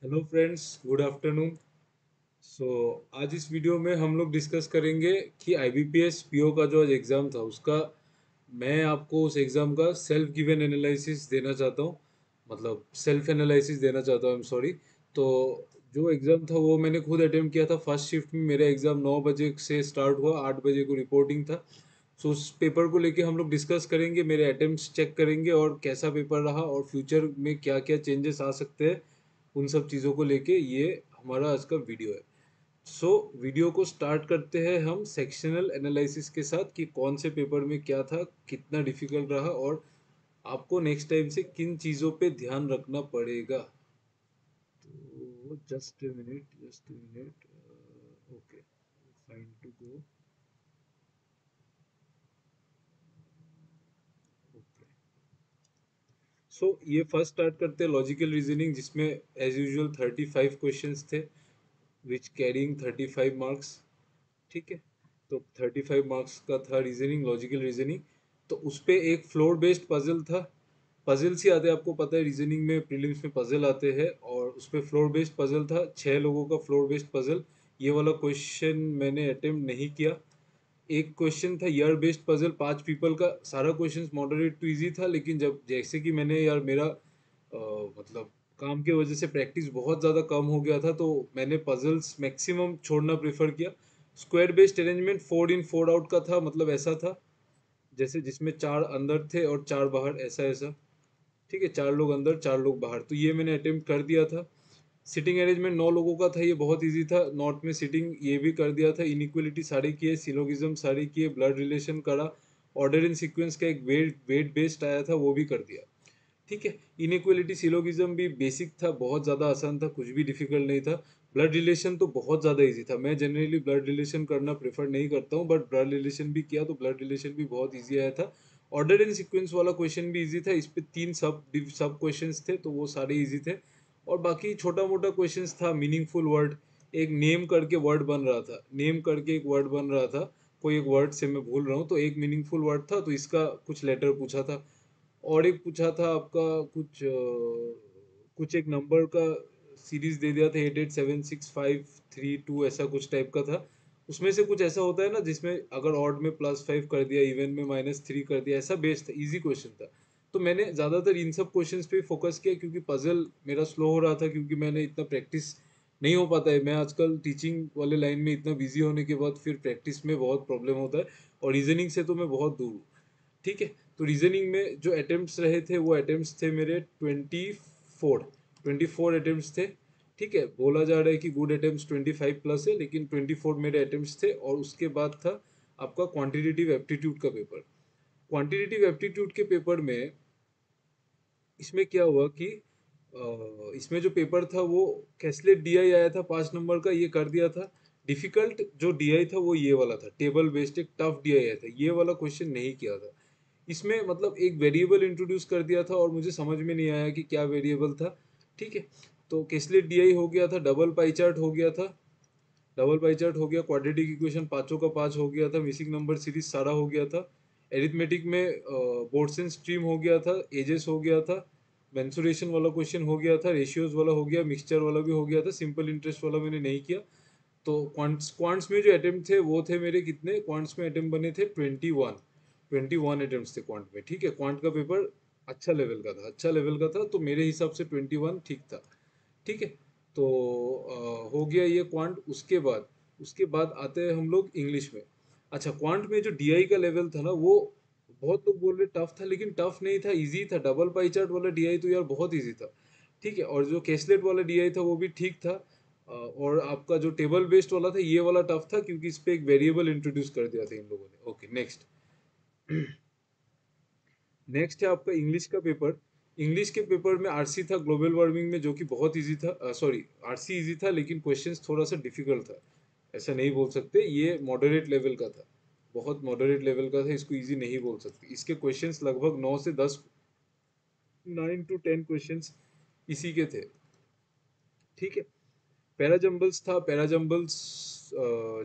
Hello friends, good afternoon. So आज इस video में हम लोग डिस्कस करेंगे कि आईबीपीएस पीओ का जो आज एग्ज़ाम था उसका मैं आपको उस एग्ज़ाम का सेल्फ गिवन एनालिसिस देना चाहता हूँ। मतलब सेल्फ एनालिसिस देना चाहता हूँ, आई एम सॉरी। तो जो एग्ज़ाम था वो मैंने खुद अटेम्प्ट किया था। फर्स्ट शिफ्ट में मेरा एग्ज़ाम 9 बजे से स्टार्ट हुआ, 8 बजे को रिपोर्टिंग था। सो उस पेपर को लेके हम लोग डिस्कस करेंगे, मेरे अटेम्प्ट्स चेक करेंगे और कैसा पेपर रहा और फ्यूचर में क्या क्या चेंजेस आ सकते हैं, उन सब चीज़ों को लेके ये हमारा आज का वीडियो है। सो वीडियो को स्टार्ट करते हैं हम सेक्शनल एनालिसिस के साथ कि कौन से पेपर में क्या था, कितना डिफिकल्ट रहा और आपको नेक्स्ट टाइम से किन चीज़ों पे ध्यान रखना पड़ेगा। तो just a minute. Okay, fine to go. Okay, so ये फर्स्ट स्टार्ट करते हैं लॉजिकल रीजनिंग, जिसमें एज यूजुअल 35 क्वेश्चंस थे, विच कैरिंग 35 मार्क्स। ठीक है, तो 35 मार्क्स का था रीजनिंग, लॉजिकल रीजनिंग। तो उस पे एक फ्लोर बेस्ड पजल था। पजल्स ही आते हैं, आपको पता है रीजनिंग में प्रीलिम्स में पजल आते हैं, और उस पे फ्लोर बेस्ड पजल था, 6 लोगों का फ्लोर बेस्ड पजल। ये वाला क्वेश्चन मैंने अटेम्प्ट नहीं किया। एक क्वेश्चन था ईयर बेस्ड पजल, 5 पीपल का। सारा क्वेश्चन मॉडरेट टू इजी था, लेकिन जब जैसे कि मैंने यार मेरा मतलब काम के वजह से प्रैक्टिस बहुत ज़्यादा कम हो गया था, तो मैंने पजल्स मैक्सिमम छोड़ना प्रेफर किया। स्क्वायर बेस्ड अरेंजमेंट 4 इन 4 आउट का था, मतलब ऐसा था जैसे जिसमें 4 अंदर थे और 4 बाहर, ऐसा ऐसा। ठीक है, 4 लोग अंदर 4 लोग बाहर, तो ये मैंने अटेम्प्ट कर दिया था। सिटिंग अरेंजमेंट 9 लोगों का था, ये बहुत इजी था। नॉर्थ में सिटिंग ये भी कर दिया था। इनइक्वलिटी सारे किए, सिलोगिज्म सारे किए, ब्लड रिलेशन करा। ऑर्डर इन सीक्वेंस का एक वेट वेट बेस्ड आया था, वो भी कर दिया। ठीक है, इनइक्वलिटी सिलोगिज्म भी बेसिक था, बहुत ज़्यादा आसान था, कुछ भी डिफिकल्ट नहीं था। ब्लड रिलेशन तो बहुत ज़्यादा इजी था। मैं जनरली ब्लड रिलेशन करना प्रेफर नहीं करता हूँ, बट ब्लड रिलेशन भी किया तो ब्लड रिलेशन भी बहुत इजी आया था। ऑर्डर इन सीक्वेंस वाला क्वेश्चन भी इजी था, इस पे 3 सब क्वेश्चंस थे, तो वो सारे इजी थे। और बाकी छोटा मोटा क्वेश्चंस था, मीनिंगफुल वर्ड, एक नेम करके वर्ड बन रहा था, नेम करके एक वर्ड बन रहा था, कोई एक वर्ड से मैं भूल रहा हूँ, तो एक मीनिंगफुल वर्ड था, तो इसका कुछ लेटर पूछा था। और एक पूछा था आपका कुछ एक नंबर का सीरीज दे दिया था, 887653 ऐसा कुछ टाइप का था। उसमें से कुछ ऐसा होता है ना जिसमें अगर ऑड में +5 कर दिया, इवन में -3 कर दिया, ऐसा बेस्ड था, इजी क्वेश्चन था। तो मैंने ज़्यादातर इन सब क्वेश्चंस पे फोकस किया, क्योंकि पजल मेरा स्लो हो रहा था, क्योंकि मैंने इतना प्रैक्टिस नहीं हो पाता है। मैं आजकल टीचिंग वाले लाइन में इतना बिजी होने के बाद फिर प्रैक्टिस में बहुत प्रॉब्लम होता है, और रीजनिंग से तो मैं बहुत दूर हूँ। ठीक है, तो रीजनिंग में जो अटेम्प्ट्स रहे थे वो अटेम्प्ट्स थे मेरे 24 अटेम्प्ट्स थे। ठीक है, बोला जा रहा है कि गुड अटेम्प्ट्स 25+ है, लेकिन 24 मेरे अटेम्प्ट्स थे। और उसके बाद था आपका क्वांटिटेटिव एप्टीट्यूड का पेपर। क्वांटिटेटिव एप्टीट्यूड के पेपर में इसमें क्या हुआ कि इसमें जो पेपर था वो कैसलेट डीआई आया था 5 नंबर का, ये कर दिया था। डिफिकल्ट जो डीआई था वो ये वाला था, टेबल बेस्ड एक टफ डीआई आया था, ये वाला क्वेश्चन नहीं किया था। इसमें मतलब एक वेरिएबल इंट्रोड्यूस कर दिया था और मुझे समझ में नहीं आया कि क्या वेरिएबल था। ठीक है, तो केसलेट डीआई हो गया था, डबल पाई चार्ट हो गया था, डबल पाई चार्ट हो गया, क्वाड्रेटिक इक्वेशन पांचों का पांच हो गया था, मिसिंग नंबर सीरीज सारा हो गया था। एरिथमेटिक में बोर्डसन स्ट्रीम हो गया था, एजेस हो गया था, मेंसुरेशन वाला क्वेश्चन हो गया था, रेशियोज वाला हो गया, मिक्सचर वाला भी हो गया था, सिंपल इंटरेस्ट वाला मैंने नहीं किया। तो क्वांट्स क्वांट्स में जो अटेम्प्ट थे वो थे मेरे कितने, क्वांट्स में अटेम्प्ट बने थे 21 अटेम्प्ट थे क्वांट में। ठीक है, क्वांट का पेपर अच्छा लेवल का था, अच्छा लेवल का था, तो मेरे हिसाब से 21 ठीक था। ठीक है, तो हो गया ये क्वांट। उसके बाद आते हैं हम लोग इंग्लिश में। अच्छा, क्वांट में जो डीआई का लेवल था ना, वो बहुत लोग बोल रहे टफ था, लेकिन टफ नहीं था, इजी था। डबल पाई चार्ट वाला डीआई तो यार बहुत इजी था। ठीक है, और जो केसलेट वाला डीआई था वो भी ठीक था। और आपका जो टेबल बेस्ड वाला था ये वाला टफ था, क्योंकि इस पे एक वेरिएबल इंट्रोड्यूस कर दिया था इन लोगों ने। Okay, next. नेक्स्ट है आपका इंग्लिश का पेपर। इंग्लिश के पेपर में आरसी था ग्लोबल वार्मिंग में, जो कि बहुत इजी था। सॉरी, आरसी इजी था, लेकिन क्वेश्चंस थोड़ा सा डिफिकल्ट था, ऐसा नहीं बोल सकते। ये मॉडरेट लेवल का था, बहुत मॉडरेट लेवल का था, इसको इजी नहीं बोल सकते। इसके क्वेश्चंस लगभग 9 से 10, 9 to 10 क्वेश्चंस इसी के थे। ठीक है, पैराजम्बल्स था, पैराजम्बल्स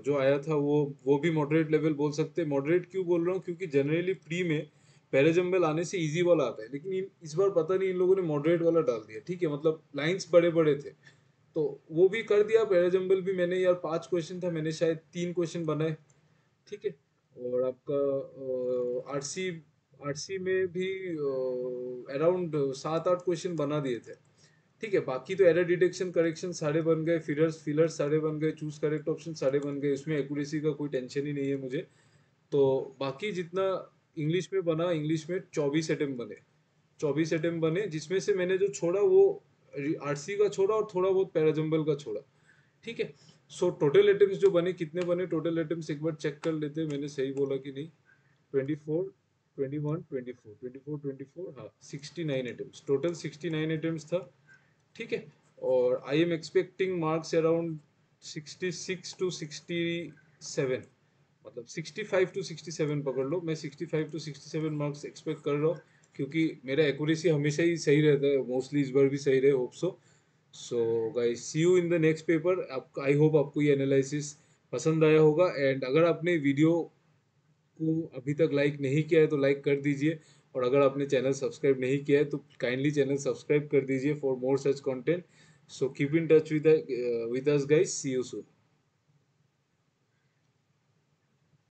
जो आया था वो भी मॉडरेट लेवल बोल सकते हैं। मॉडरेट क्यों बोल रहा हूँ, क्योंकि जनरली प्री में पैराजम्बल आने से इजी वाला आता है, लेकिन इस बार पता नहीं इन लोगों ने मॉडरेट वाला डाल दिया। ठीक है, मतलब लाइंस बड़े बड़े थे, तो वो भी कर दिया। पैराजम्बल भी मैंने यार 5 क्वेश्चन था, मैंने शायद 3 क्वेश्चन बनाए। ठीक है। और आपका आरसी आरसी में भी अराउंड 7-8 क्वेश्चन बना दिए थे। ठीक है। बाकी तो एरर डिटेक्शन करेक्शन सारे बन गए, फिलर्स फिलर्स सारे बन गए, चूज करेक्ट ऑप्शन सारे बन गए, इसमें एक्यूरेसी का कोई टेंशन ही नहीं है मुझे। तो बाकी जितना इंग्लिश में बना, इंग्लिश में 24 अटेम्प्ट बने। 24 अटेम्प्ट बने, जिसमें से मैंने जो छोड़ा वो आरसी का छोड़ा और थोड़ा बहुत पैराजम्बल का छोड़ा। ठीक है। सो टोटल अटेम्प्ट जो बने, कितने बने टोटल अटेम्प्ट एक बार चेक कर लेते हैं, मैंने सही बोला कि नहीं। 24, 21, 24, 24, 24, हाँ 69 अटेम्प्ट, टोटल 69 अटेम्प्ट था। ठीक है। और I am expecting marks around 66 to 67, मतलब 65 to 67 पकड़ लो। मैं 65 to 67 मार्क्स एक्सपेक्ट कर रहा हूँ, क्योंकि मेरा एक्यूरेसी हमेशा ही सही रहता है, मोस्टली इस बार भी सही रहे, hope so. So guys, see you in the next paper. आप, आई होप आपको ये एनालिसिस पसंद आया होगा। एंड अगर आपने वीडियो को अभी तक लाइक नहीं किया है तो लाइक कर दीजिए। और अगर आपने चैनल सब्सक्राइब नहीं किया है तो काइंडली चैनल सब्सक्राइब कर दीजिए for more such content. So keep in touch with us guys, see you soon.